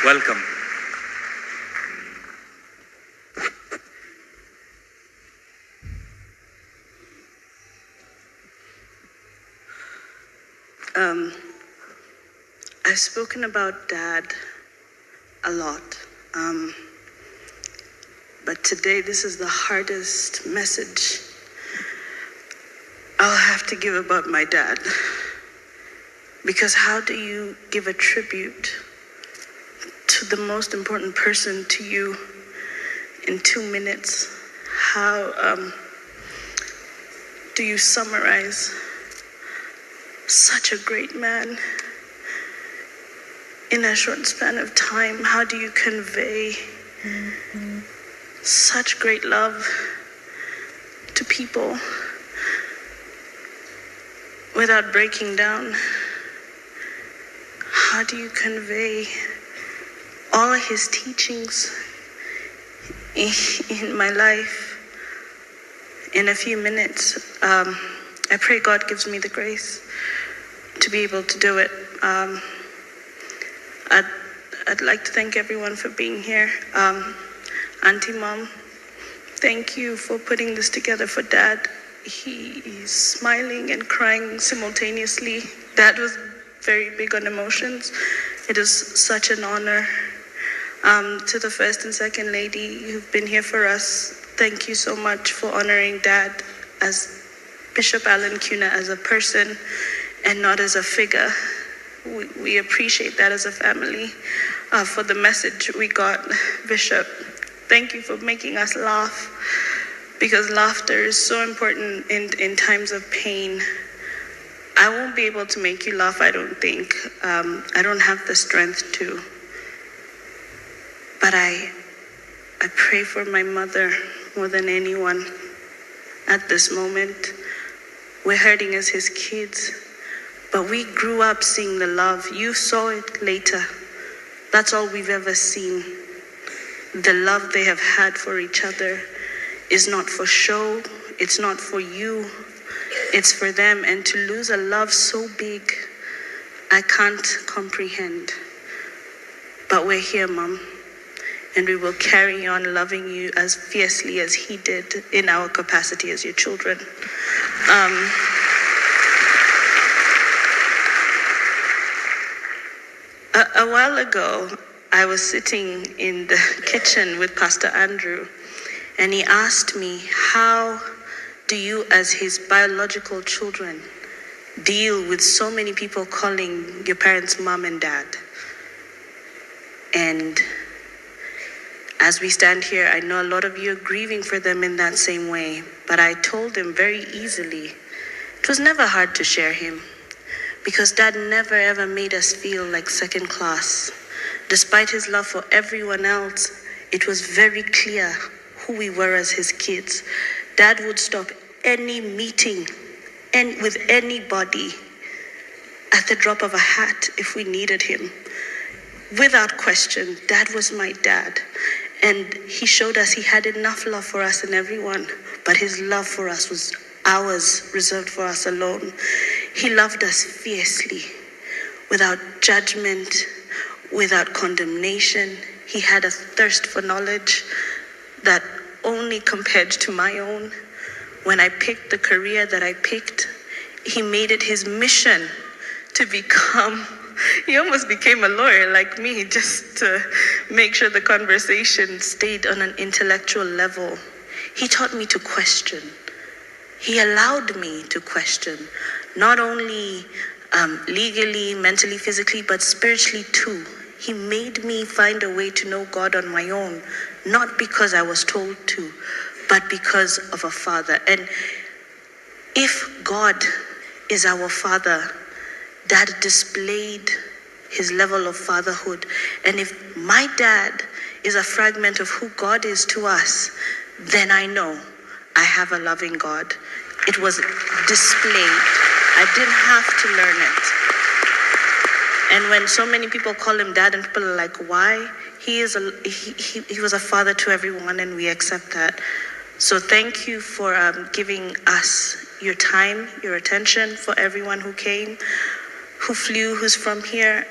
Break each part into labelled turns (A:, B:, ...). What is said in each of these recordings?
A: Welcome.
B: I've spoken about Dad a lot, but today this is the hardest message I'll have to give about my dad. Because how do you give a tribute to the most important person to you in 2 minutes? How do you summarize such a great man in a short span of time? How do you convey such great love to people without breaking down? How do you convey all of his teachings in my life in a few minutes? I pray God gives me the grace to be able to do it. I'd like to thank everyone for being here. Auntie Mom, thank you for putting this together for Dad. He's smiling and crying simultaneously. Dad was very big on emotions. It is such an honor. To the first and second lady who've been here for us, thank you so much for honoring Dad as Bishop Alan Kiuna, as a person and not as a figure. We appreciate that as a family. For the message we got, Bishop, thank you for making us laugh, because laughter is so important in times of pain. I won't be able to make you laugh, I don't think. I don't have the strength to. But I pray for my mother more than anyone at this moment. We're hurting as his kids, but we grew up seeing the love. You saw it later. That's all we've ever seen. The love they have had for each other is not for show. It's not for you. It's for them. And to lose a love so big, I can't comprehend. But we're here, Mom. And we will carry on loving you as fiercely as he did in our capacity as your children. A while ago, I was sitting in the kitchen with Pastor Andrew, and he asked me, how do you as his biological children deal with so many people calling your parents mom and dad? And as we stand here, I know a lot of you are grieving for them in that same way, but I told him very easily, it was never hard to share him, because Dad never ever made us feel like second class. Despite his love for everyone else, it was very clear who we were as his kids. Dad would stop any meeting and with anybody at the drop of a hat if we needed him. Without question, Dad was my dad. And he showed us he had enough love for us and everyone, but his love for us was ours, reserved for us alone. He loved us fiercely, without judgment, without condemnation. He had a thirst for knowledge that only compared to my own. When I picked the career that I picked, he made it his mission to become, he almost became a lawyer like me, just to make sure the conversation stayed on an intellectual level. He taught me to question. He allowed me to question, not only legally, mentally, physically, but spiritually too. He made me find a way to know God on my own, not because I was told to, but because of a father. And if God is our father, Dad displayed his level of fatherhood. And if my dad is a fragment of who God is to us, then I know I have a loving God. It was displayed. I didn't have to learn it. And when so many people call him dad and people are like, why? He was a father to everyone, and we accept that. So thank you for giving us your time, your attention, for everyone who came, who flew, who's from here.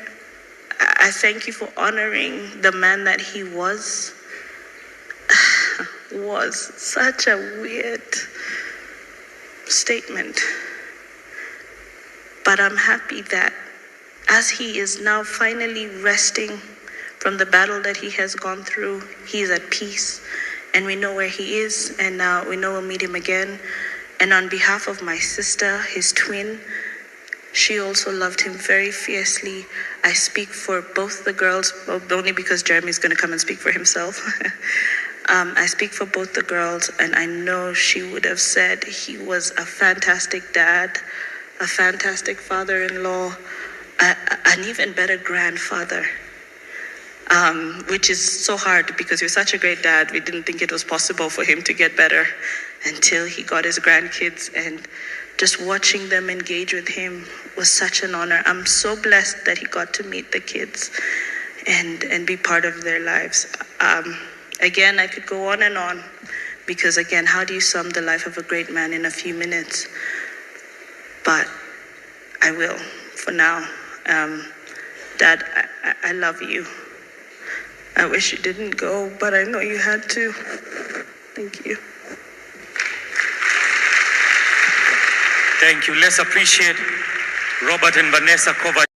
B: I thank you for honoring the man that he was. Was such a weird statement. But I'm happy that as he is now finally resting from the battle that he has gone through, he is at peace. And we know where he is, and we know we'll meet him again. And on behalf of my sister, his twin, she also loved him very fiercely. I speak for both the girls, well, only because Jeremy's going to come and speak for himself. I speak for both the girls, and I know she would have said he was a fantastic dad, a fantastic father-in-law, an even better grandfather, which is so hard because you're such a great dad. We didn't think it was possible for him to get better until he got his grandkids, and just watching them engage with him was such an honor. I'm so blessed that he got to meet the kids and be part of their lives. Again, I could go on, because again, how do you sum the life of a great man in a few minutes? But I will for now. Dad, I love you. I wish you didn't go, but I know you had to. Thank you.
A: Thank you. Let's appreciate Robert and Vanessa cover.